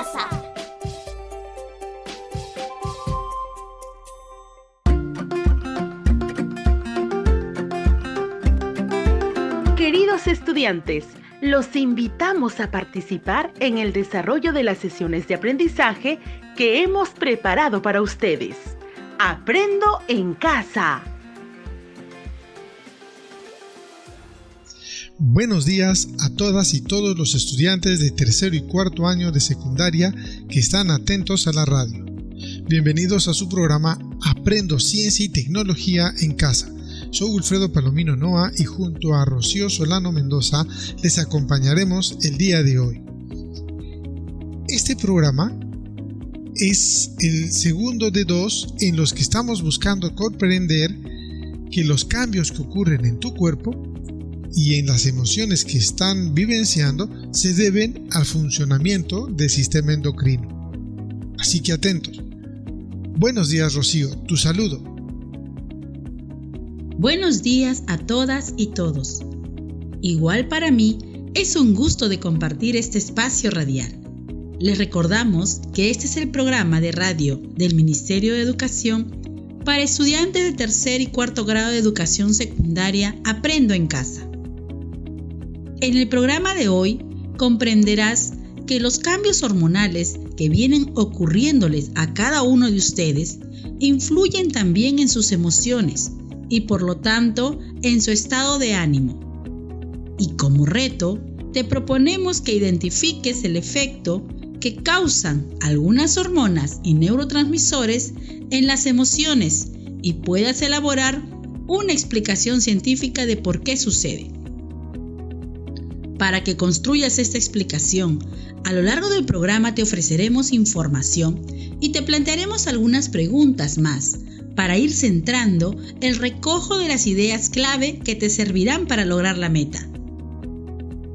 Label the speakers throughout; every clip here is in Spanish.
Speaker 1: casa.
Speaker 2: Queridos estudiantes, los invitamos a participar en el desarrollo de las sesiones de aprendizaje que hemos preparado para ustedes. ¡Aprendo en casa!
Speaker 3: Buenos días a todas y todos los estudiantes de tercero y cuarto año de secundaria que están atentos a la radio. Bienvenidos a su programa Aprendo Ciencia y Tecnología en Casa. Soy Wilfredo Palomino Noa y junto a Rocío Solano Mendoza les acompañaremos el día de hoy. Este programa es el segundo de 2 en los que estamos buscando comprender que los cambios que ocurren en tu cuerpo y en las emociones que están vivenciando se deben al funcionamiento del sistema endocrino. Así que atentos. Buenos días, Rocío, tu saludo.
Speaker 4: Buenos días a todas y todos. Igual para mí es un gusto de compartir este espacio radial. Les recordamos que este es el programa de radio del Ministerio de Educación para estudiantes de tercer y cuarto grado de educación secundaria Aprendo en Casa. En el programa de hoy comprenderás que los cambios hormonales que vienen ocurriéndoles a cada uno de ustedes influyen también en sus emociones y por lo tanto en su estado de ánimo. Y como reto, te proponemos que identifiques el efecto que causan algunas hormonas y neurotransmisores en las emociones y puedas elaborar una explicación científica de por qué sucede. Para que construyas esta explicación, a lo largo del programa te ofreceremos información y te plantearemos algunas preguntas más para ir centrando el recojo de las ideas clave que te servirán para lograr la meta.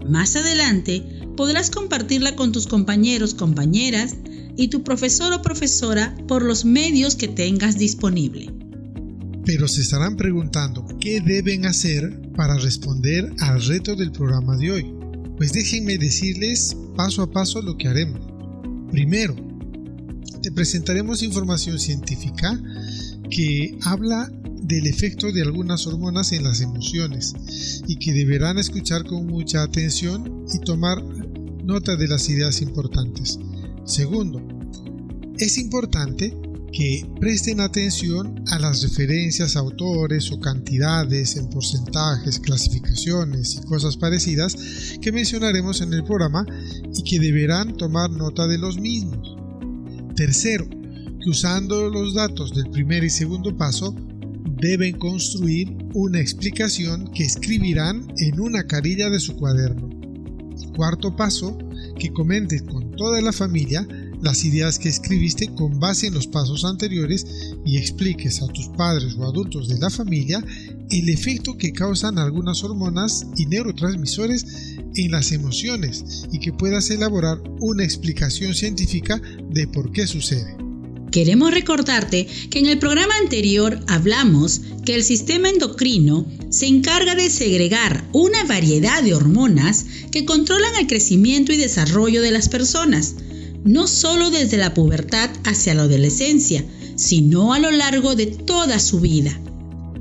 Speaker 4: Más adelante podrás compartirla con tus compañeros, compañeras y tu profesor o profesora por los medios que tengas disponible.
Speaker 3: Pero se estarán preguntando qué deben hacer para responder al reto del programa de hoy. Pues déjenme decirles paso a paso lo que haremos. Primero, te presentaremos información científica que habla del efecto de algunas hormonas en las emociones y que deberán escuchar con mucha atención y tomar nota de las ideas importantes. Segundo, es importante que presten atención a las referencias a autores o cantidades en porcentajes, clasificaciones y cosas parecidas que mencionaremos en el programa y que deberán tomar nota de los mismos. Tercero, que usando los datos del primer y segundo paso deben construir una explicación que escribirán en una carilla de su cuaderno. Cuarto paso, que comentes con toda la familia las ideas que escribiste con base en los pasos anteriores y expliques a tus padres o adultos de la familia el efecto que causan algunas hormonas y neurotransmisores en las emociones y que puedas elaborar una explicación científica de por qué sucede.
Speaker 4: Queremos recordarte que en el programa anterior hablamos que el sistema endocrino se encarga de segregar una variedad de hormonas que controlan el crecimiento y desarrollo de las personas, no solo desde la pubertad hacia la adolescencia, sino a lo largo de toda su vida.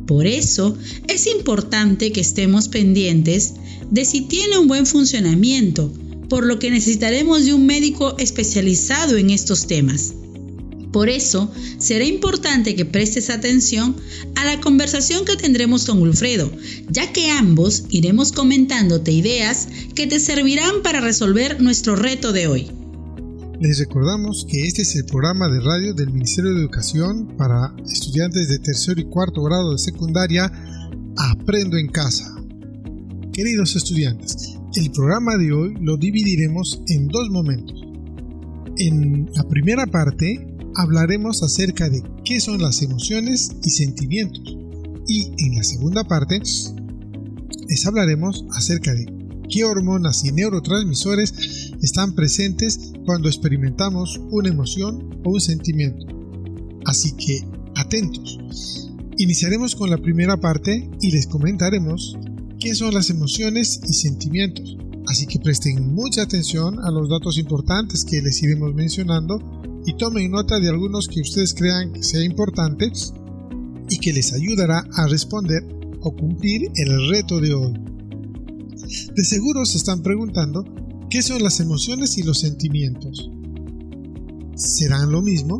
Speaker 4: Por eso es importante que estemos pendientes de si tiene un buen funcionamiento, por lo que necesitaremos de un médico especializado en estos temas. Por eso, será importante que prestes atención a la conversación que tendremos con Wilfredo, ya que ambos iremos comentándote ideas que te servirán para resolver nuestro reto de hoy.
Speaker 3: Les recordamos que este es el programa de radio del Ministerio de Educación para estudiantes de tercero y cuarto grado de secundaria Aprendo en Casa. Queridos estudiantes, el programa de hoy lo dividiremos en 2 momentos. En la primera parte hablaremos acerca de qué son las emociones y sentimientos y en la segunda parte les hablaremos acerca de qué hormonas y neurotransmisores están presentes cuando experimentamos una emoción o un sentimiento. Así que, atentos. Iniciaremos con la primera parte y les comentaremos qué son las emociones y sentimientos. Así que presten mucha atención a los datos importantes que les iremos mencionando y tomen nota de algunos que ustedes crean que sea importante y que les ayudará a responder o cumplir el reto de hoy. De seguro se están preguntando ¿qué son las emociones y los sentimientos? ¿Serán lo mismo?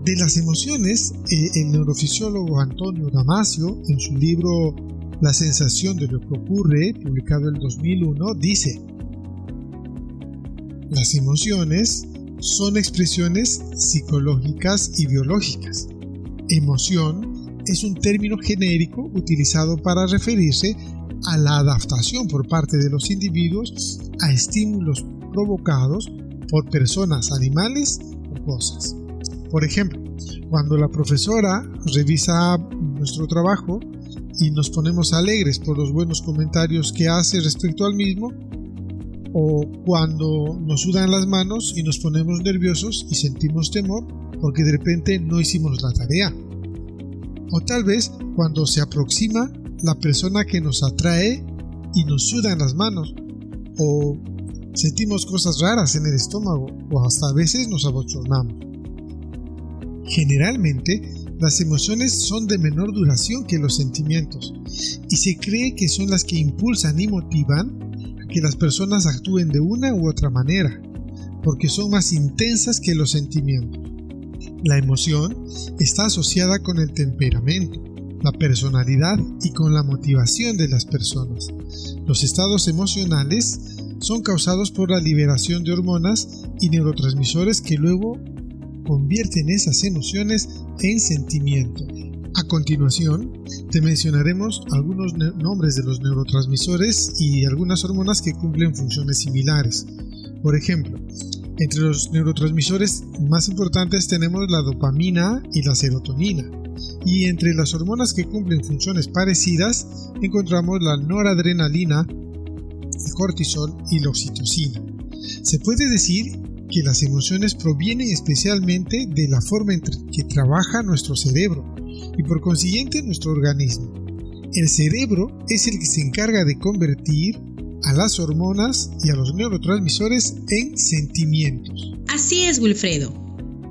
Speaker 3: De las emociones, el neurofisiólogo Antonio Damasio, en su libro La sensación de lo que ocurre, publicado en 2001, dice: las emociones son expresiones psicológicas y biológicas. Emoción es un término genérico utilizado para referirse a la adaptación por parte de los individuos a estímulos provocados por personas, animales o cosas. Por ejemplo, cuando la profesora revisa nuestro trabajo y nos ponemos alegres por los buenos comentarios que hace respecto al mismo, o cuando nos sudan las manos y nos ponemos nerviosos y sentimos temor porque de repente no hicimos la tarea. O tal vez cuando se aproxima la persona que nos atrae y nos sudan las manos, o sentimos cosas raras en el estómago, o hasta a veces nos abochornamos. Generalmente, las emociones son de menor duración que los sentimientos y se cree que son las que impulsan y motivan a que las personas actúen de una u otra manera, porque son más intensas que los sentimientos. La emoción está asociada con el temperamento, la personalidad y con la motivación de las personas. Los estados emocionales son causados por la liberación de hormonas y neurotransmisores que luego convierten esas emociones en sentimientos. A continuación, te mencionaremos algunos nombres de los neurotransmisores y algunas hormonas que cumplen funciones similares. Por ejemplo, entre los neurotransmisores más importantes tenemos la dopamina y la serotonina. Y entre las hormonas que cumplen funciones parecidas encontramos la noradrenalina, el cortisol y la oxitocina. Se puede decir que las emociones provienen especialmente de la forma en que trabaja nuestro cerebro y por consiguiente nuestro organismo. El cerebro es el que se encarga de convertir a las hormonas y a los neurotransmisores en sentimientos.
Speaker 4: Así es, Wilfredo.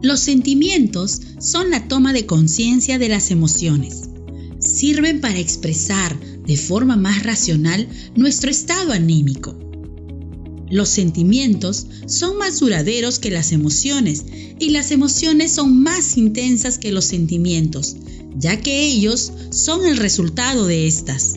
Speaker 4: Los sentimientos son la toma de conciencia de las emociones. Sirven para expresar de forma más racional nuestro estado anímico. Los sentimientos son más duraderos que las emociones y las emociones son más intensas que los sentimientos, ya que ellos son el resultado de estas.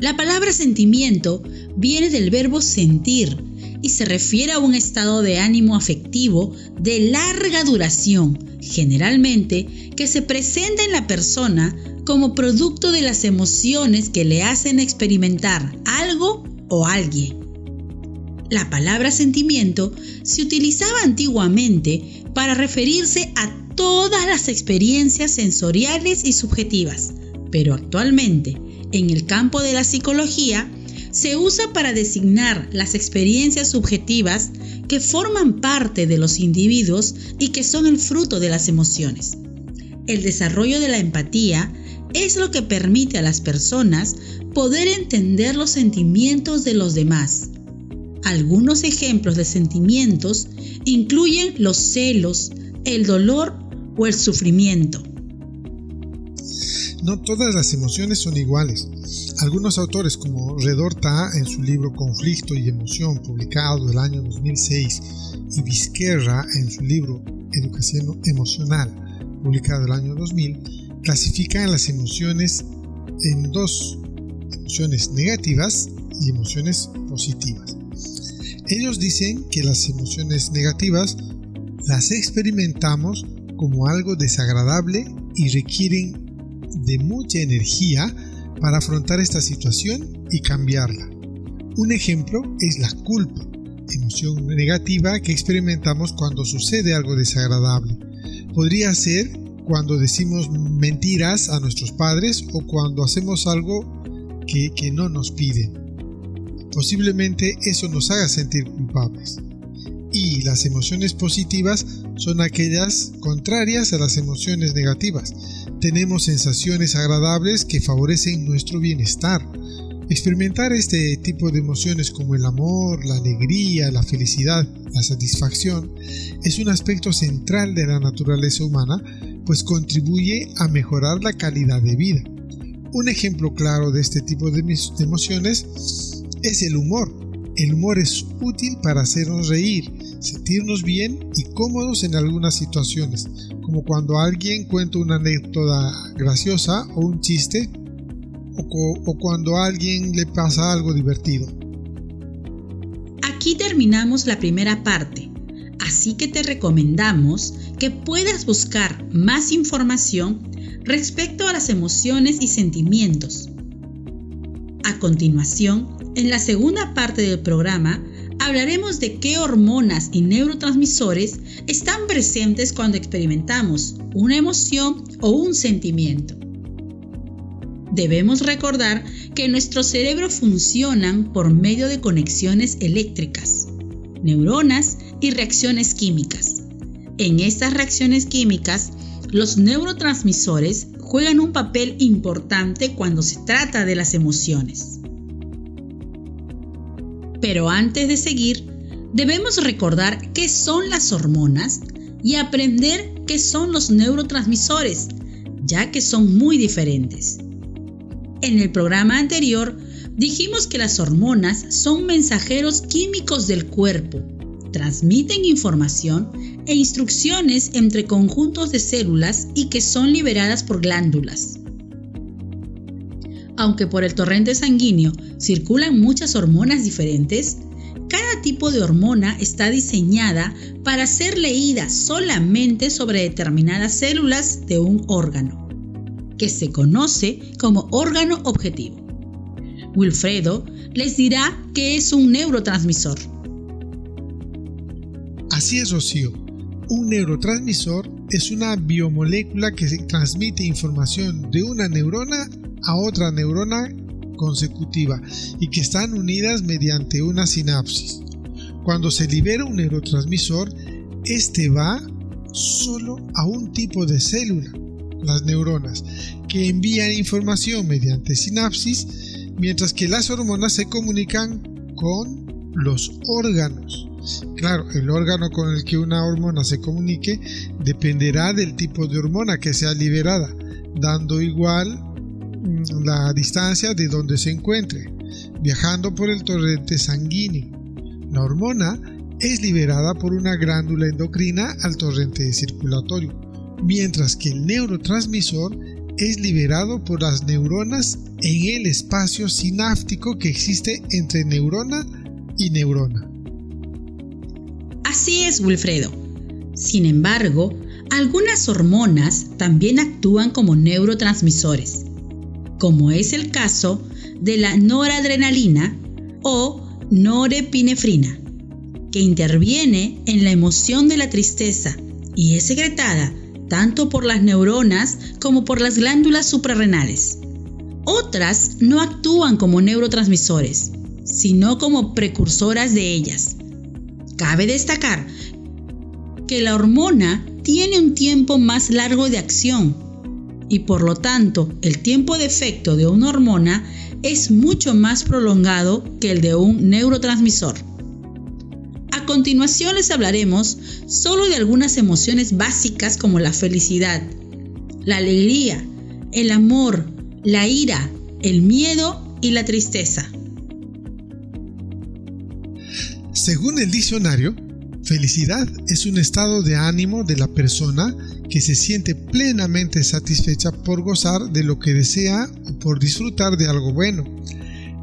Speaker 4: La palabra sentimiento viene del verbo sentir y se refiere a un estado de ánimo afectivo de larga duración, generalmente que se presenta en la persona como producto de las emociones que le hacen experimentar algo o alguien. La palabra sentimiento se utilizaba antiguamente para referirse a todas las experiencias sensoriales y subjetivas, pero actualmente, en el campo de la psicología, se usa para designar las experiencias subjetivas que forman parte de los individuos y que son el fruto de las emociones. El desarrollo de la empatía es lo que permite a las personas poder entender los sentimientos de los demás. Algunos ejemplos de sentimientos incluyen los celos, el dolor o el sufrimiento.
Speaker 3: No todas las emociones son iguales. Algunos autores como Redorta en su libro Conflicto y Emoción, publicado el año 2006, y Vizquerra en su libro Educación Emocional, publicado el año 2000, clasifican las emociones en dos: emociones negativas y emociones positivas. Ellos dicen que las emociones negativas las experimentamos como algo desagradable y requieren de mucha energía para afrontar esta situación y cambiarla. Un ejemplo es la culpa, emoción negativa que experimentamos cuando sucede algo desagradable. Podría ser cuando decimos mentiras a nuestros padres o cuando hacemos algo que no nos piden. Posiblemente eso nos haga sentir culpables. Y las emociones positivas son aquellas contrarias a las emociones negativas. Tenemos sensaciones agradables que favorecen nuestro bienestar. Experimentar este tipo de emociones como el amor, la alegría, la felicidad, la satisfacción es un aspecto central de la naturaleza humana, pues contribuye a mejorar la calidad de vida. Un ejemplo claro de este tipo de emociones es el humor. El humor es útil para hacernos reír, sentirnos bien y cómodos en algunas situaciones, como cuando alguien cuenta una anécdota graciosa o un chiste, o cuando a alguien le pasa algo divertido.
Speaker 4: Aquí terminamos la primera parte, así que te recomendamos que puedas buscar más información respecto a las emociones y sentimientos. A continuación, en la segunda parte del programa, hablaremos de qué hormonas y neurotransmisores están presentes cuando experimentamos una emoción o un sentimiento. Debemos recordar que nuestro cerebro funcionan por medio de conexiones eléctricas, neuronas y reacciones químicas. En estas reacciones químicas, los neurotransmisores juegan un papel importante cuando se trata de las emociones. Pero antes de seguir, debemos recordar qué son las hormonas y aprender qué son los neurotransmisores, ya que son muy diferentes. En el programa anterior, dijimos que las hormonas son mensajeros químicos del cuerpo, transmiten información e instrucciones entre conjuntos de células y que son liberadas por glándulas. Aunque por el torrente sanguíneo circulan muchas hormonas diferentes, cada tipo de hormona está diseñada para ser leída solamente sobre determinadas células de un órgano, que se conoce como órgano objetivo. Wilfredo les dirá qué es un neurotransmisor.
Speaker 3: Así es, Rocío. Un neurotransmisor es una biomolécula que transmite información de una neurona a otra neurona consecutiva y que están unidas mediante una sinapsis. Cuando se libera un neurotransmisor, este va solo a un tipo de célula, las neuronas, que envían información mediante sinapsis, mientras que las hormonas se comunican con los órganos. Claro, el órgano con el que una hormona se comunique dependerá del tipo de hormona que sea liberada, dando igual la distancia de donde se encuentre, viajando por el torrente sanguíneo. La hormona es liberada por una glándula endocrina al torrente circulatorio, mientras que el neurotransmisor es liberado por las neuronas en el espacio sináptico que existe entre neurona y neurona.
Speaker 4: Así es, Wilfredo. Sin embargo, algunas hormonas también actúan como neurotransmisores, como es el caso de la noradrenalina o norepinefrina, que interviene en la emoción de la tristeza y es secretada tanto por las neuronas como por las glándulas suprarrenales. Otras no actúan como neurotransmisores, sino como precursoras de ellas. Cabe destacar que la hormona tiene un tiempo más largo de acción y por lo tanto el tiempo de efecto de una hormona es mucho más prolongado que el de un neurotransmisor. A continuación les hablaremos solo de algunas emociones básicas como la felicidad, la alegría, el amor, la ira, el miedo y la tristeza.
Speaker 3: Según el diccionario, felicidad es un estado de ánimo de la persona que se siente plenamente satisfecha por gozar de lo que desea o por disfrutar de algo bueno.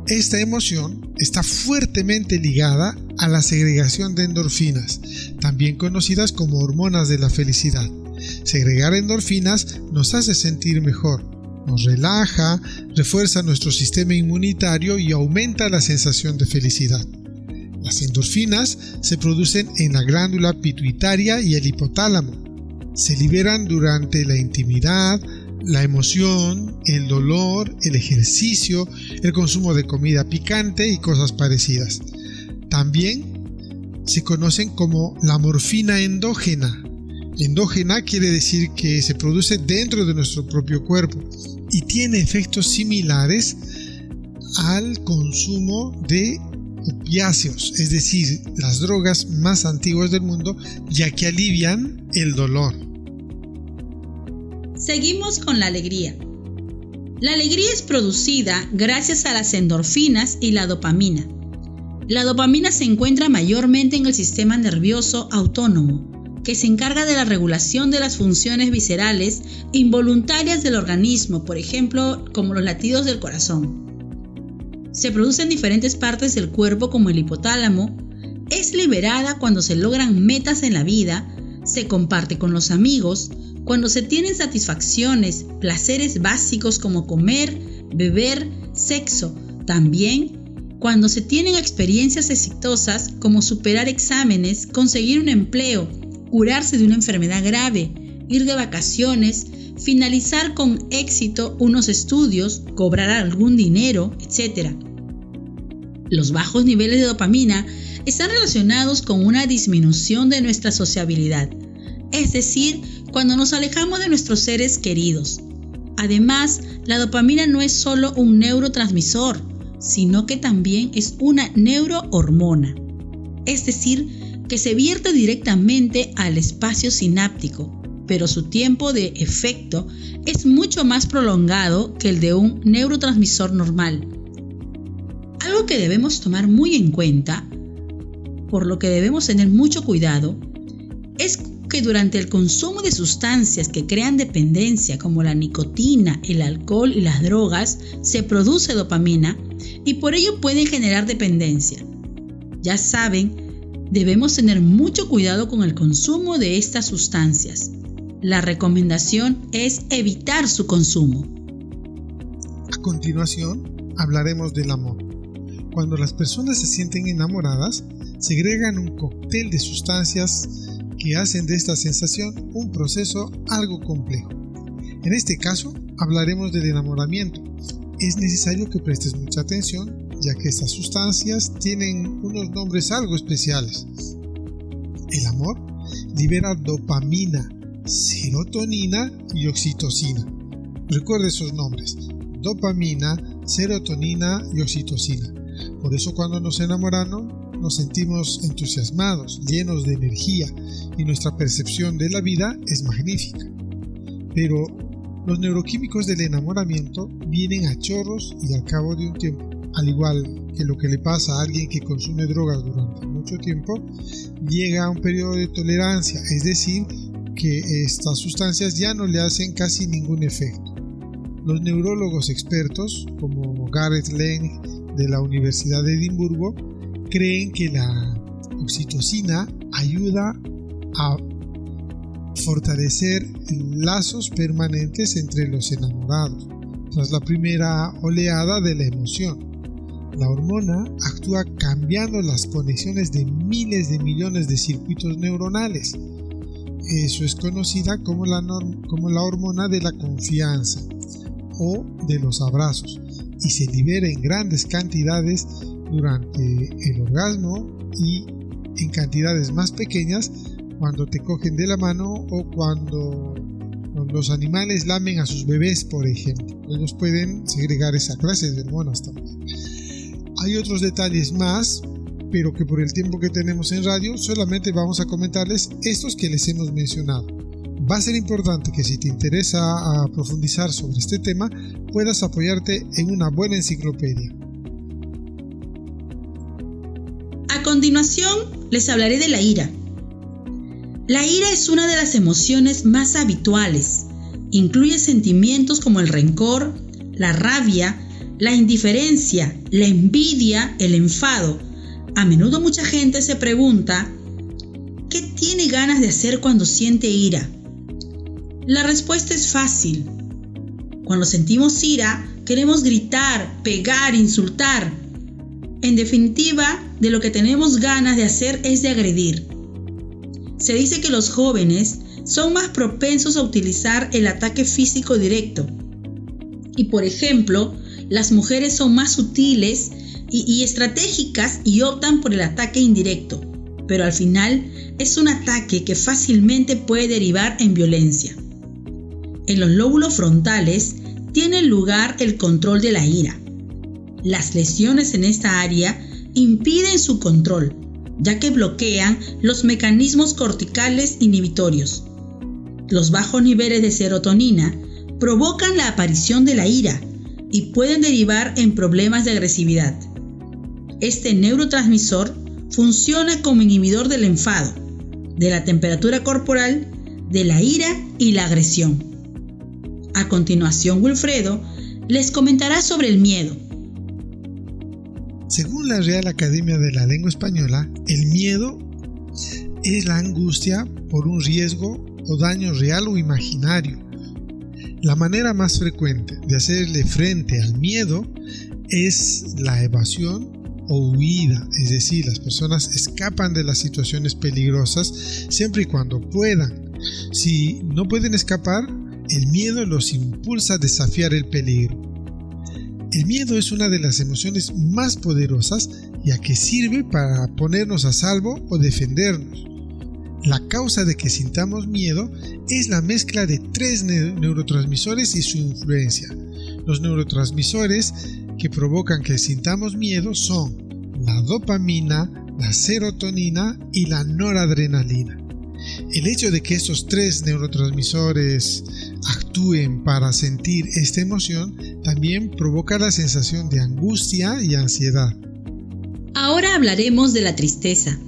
Speaker 3: Esta emoción está fuertemente ligada a la segregación de endorfinas, también conocidas como hormonas de la felicidad. Segregar endorfinas nos hace sentir mejor, nos relaja, refuerza nuestro sistema inmunitario y aumenta la sensación de felicidad. Las endorfinas se producen en la glándula pituitaria y el hipotálamo. Se liberan durante la intimidad, la emoción, el dolor, el ejercicio, el consumo de comida picante y cosas parecidas. También se conocen como la morfina endógena. Endógena quiere decir que se produce dentro de nuestro propio cuerpo y tiene efectos similares al consumo de opiáceos, es decir, las drogas más antiguas del mundo, ya que alivian el dolor.
Speaker 4: Seguimos con la alegría. La alegría es producida gracias a las endorfinas y la dopamina. La dopamina se encuentra mayormente en el sistema nervioso autónomo, que se encarga de la regulación de las funciones viscerales involuntarias del organismo, por ejemplo, como los latidos del corazón. Se produce en diferentes partes del cuerpo como el hipotálamo, es liberada cuando se logran metas en la vida, se comparte con los amigos, cuando se tienen satisfacciones, placeres básicos como comer, beber, sexo, también cuando se tienen experiencias exitosas como superar exámenes, conseguir un empleo, curarse de una enfermedad grave, ir de vacaciones, finalizar con éxito unos estudios, cobrar algún dinero, etc. Los bajos niveles de dopamina están relacionados con una disminución de nuestra sociabilidad, es decir, cuando nos alejamos de nuestros seres queridos. Además, la dopamina no es solo un neurotransmisor, sino que también es una neurohormona, es decir, que se vierte directamente al espacio sináptico, pero su tiempo de efecto es mucho más prolongado que el de un neurotransmisor normal. Algo que debemos tomar muy en cuenta, por lo que debemos tener mucho cuidado, es que durante el consumo de sustancias que crean dependencia como la nicotina, el alcohol y las drogas, se produce dopamina y por ello pueden generar dependencia. Ya saben, debemos tener mucho cuidado con el consumo de estas sustancias. La recomendación es evitar su consumo.
Speaker 3: A continuación, hablaremos del amor. Cuando las personas se sienten enamoradas, segregan un cóctel de sustancias que hacen de esta sensación un proceso algo complejo. En este caso, hablaremos del enamoramiento. Es necesario que prestes mucha atención, ya que estas sustancias tienen unos nombres algo especiales. El amor libera dopamina, serotonina y oxitocina. Recuerde esos nombres: dopamina, serotonina y oxitocina. Por eso cuando nos enamoramos nos sentimos entusiasmados, llenos de energía y nuestra percepción de la vida es magnífica. Pero los neuroquímicos del enamoramiento vienen a chorros y al cabo de un tiempo. Al igual que lo que le pasa a alguien que consume drogas durante mucho tiempo, llega a un periodo de tolerancia, es decir, que estas sustancias ya no le hacen casi ningún efecto. Los neurólogos expertos, como Gareth Lang de la Universidad de Edimburgo, creen que la oxitocina ayuda a fortalecer lazos permanentes entre los enamorados tras la primera oleada de la emoción. La hormona actúa cambiando las conexiones de miles de millones de circuitos neuronales. Eso es conocida como la hormona de la confianza o de los abrazos, y se libera en grandes cantidades durante el orgasmo y en cantidades más pequeñas cuando te cogen de la mano o cuando los animales lamen a sus bebés, por ejemplo. Ellos pueden segregar esa clase de hormonas también. Hay otros detalles más, pero que por el tiempo que tenemos en radio solamente vamos a comentarles estos que les hemos mencionado. Va a ser importante que si te interesa a profundizar sobre este tema, puedas apoyarte en una buena enciclopedia.
Speaker 4: A continuación, les hablaré de la ira. La ira es una de las emociones más habituales. Incluye sentimientos como el rencor, la rabia, la indiferencia, la envidia, el enfado. A menudo mucha gente se pregunta, ¿qué tiene ganas de hacer cuando siente ira? La respuesta es fácil. Cuando sentimos ira, queremos gritar, pegar, insultar. En definitiva, de lo que tenemos ganas de hacer es de agredir. Se dice que los jóvenes son más propensos a utilizar el ataque físico directo. Y por ejemplo, las mujeres son más sutiles y estratégicas y optan por el ataque indirecto. Pero al final es un ataque que fácilmente puede derivar en violencia. En los lóbulos frontales tiene lugar el control de la ira. Las lesiones en esta área impiden su control, ya que bloquean los mecanismos corticales inhibitorios. Los bajos niveles de serotonina provocan la aparición de la ira y pueden derivar en problemas de agresividad. Este neurotransmisor funciona como inhibidor del enfado, de la temperatura corporal, de la ira y la agresión. A continuación, Wilfredo les comentará sobre el miedo.
Speaker 3: Según la Real Academia de la Lengua Española, el miedo es la angustia por un riesgo o daño real o imaginario. La manera más frecuente de hacerle frente al miedo es la evasión o huida, es decir, las personas escapan de las situaciones peligrosas siempre y cuando puedan. Si no pueden escapar, el miedo los impulsa a desafiar el peligro. El miedo es una de las emociones más poderosas, ya que sirve para ponernos a salvo o defendernos. La causa de que sintamos miedo es la mezcla de 3 neurotransmisores y su influencia. Los neurotransmisores que provocan que sintamos miedo son la dopamina, la serotonina y la noradrenalina. El hecho de que estos 3 neurotransmisores actúen para sentir esta emoción también provoca la sensación de angustia y ansiedad.
Speaker 4: Ahora hablaremos de la tristeza.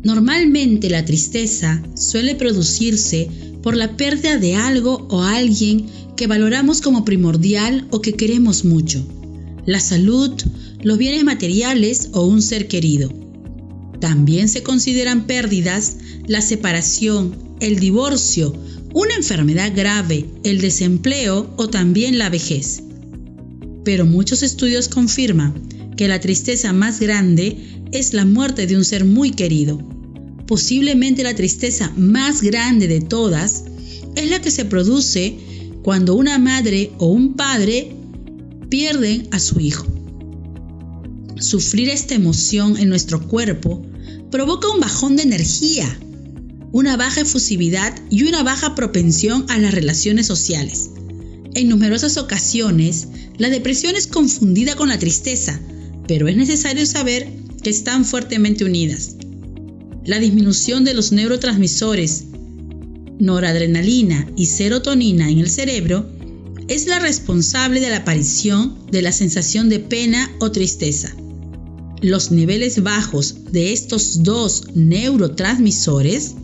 Speaker 4: Normalmente la tristeza suele producirse por la pérdida de algo o alguien que valoramos como primordial o que queremos mucho. La salud, los bienes materiales o un ser querido. También se consideran pérdidas la separación, el divorcio, una enfermedad grave, el desempleo o también la vejez. Pero muchos estudios confirman que la tristeza más grande es la muerte de un ser muy querido. Posiblemente la tristeza más grande de todas es la que se produce cuando una madre o un padre pierden a su hijo. Sufrir esta emoción en nuestro cuerpo provoca un bajón de energía, una baja efusividad y una baja propensión a las relaciones sociales. En numerosas ocasiones, la depresión es confundida con la tristeza, pero es necesario saber que están fuertemente unidas. La disminución de los neurotransmisores noradrenalina y serotonina en el cerebro es la responsable de la aparición de la sensación de pena o tristeza. Los niveles bajos de estos 2 neurotransmisores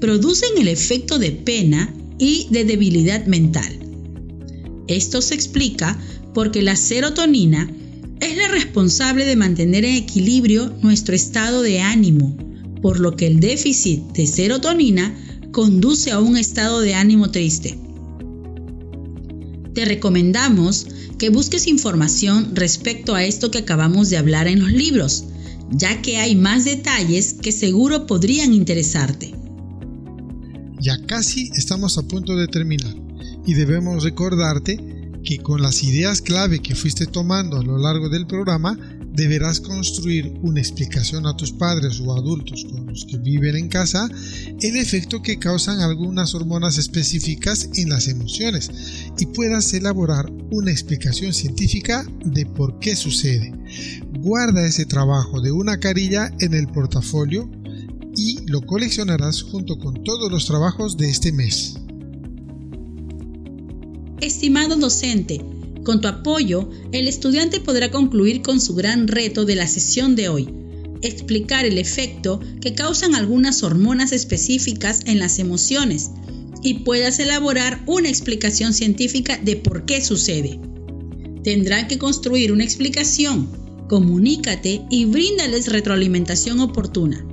Speaker 4: producen el efecto de pena y de debilidad mental. Esto se explica porque la serotonina es la responsable de mantener en equilibrio nuestro estado de ánimo, por lo que el déficit de serotonina conduce a un estado de ánimo triste. Te recomendamos que busques información respecto a esto que acabamos de hablar en los libros, ya que hay más detalles que seguro podrían interesarte.
Speaker 3: Ya casi estamos a punto de terminar y debemos recordarte que con las ideas clave que fuiste tomando a lo largo del programa deberás construir una explicación a tus padres o adultos con los que viven en casa el efecto que causan algunas hormonas específicas en las emociones y puedas elaborar una explicación científica de por qué sucede. Guarda ese trabajo de una carilla en el portafolio y lo coleccionarás junto con todos los trabajos de este mes.
Speaker 4: Estimado docente, con tu apoyo, el estudiante podrá concluir con su gran reto de la sesión de hoy, explicar el efecto que causan algunas hormonas específicas en las emociones y puedas elaborar una explicación científica de por qué sucede. Tendrán que construir una explicación, comunícate y bríndales retroalimentación oportuna.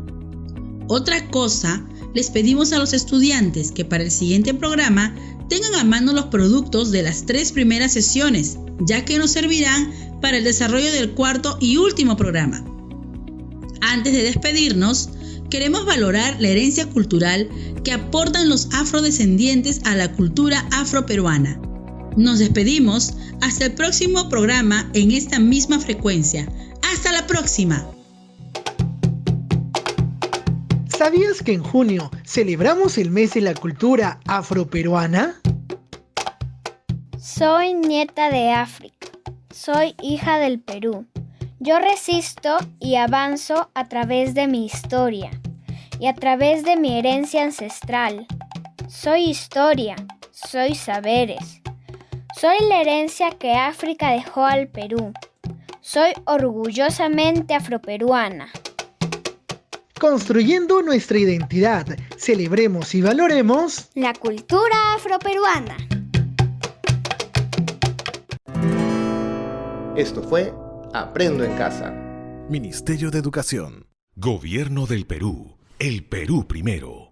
Speaker 4: Otra cosa, les pedimos a los estudiantes que para el siguiente programa tengan a mano los productos de las 3 primeras sesiones, ya que nos servirán para el desarrollo del 4º y último programa. Antes de despedirnos, queremos valorar la herencia cultural que aportan los afrodescendientes a la cultura afroperuana. Nos despedimos hasta el próximo programa en esta misma frecuencia. ¡Hasta la próxima!
Speaker 1: ¿Sabías que en junio celebramos el mes de la cultura afroperuana?
Speaker 5: Soy nieta de África. Soy hija del Perú. Yo resisto y avanzo a través de mi historia y a través de mi herencia ancestral. Soy historia, soy saberes. Soy la herencia que África dejó al Perú. Soy orgullosamente afroperuana.
Speaker 1: Construyendo nuestra identidad, celebremos y valoremos
Speaker 5: la cultura afroperuana.
Speaker 6: Esto fue Aprendo en Casa.
Speaker 7: Ministerio de Educación. Gobierno del Perú. El Perú primero.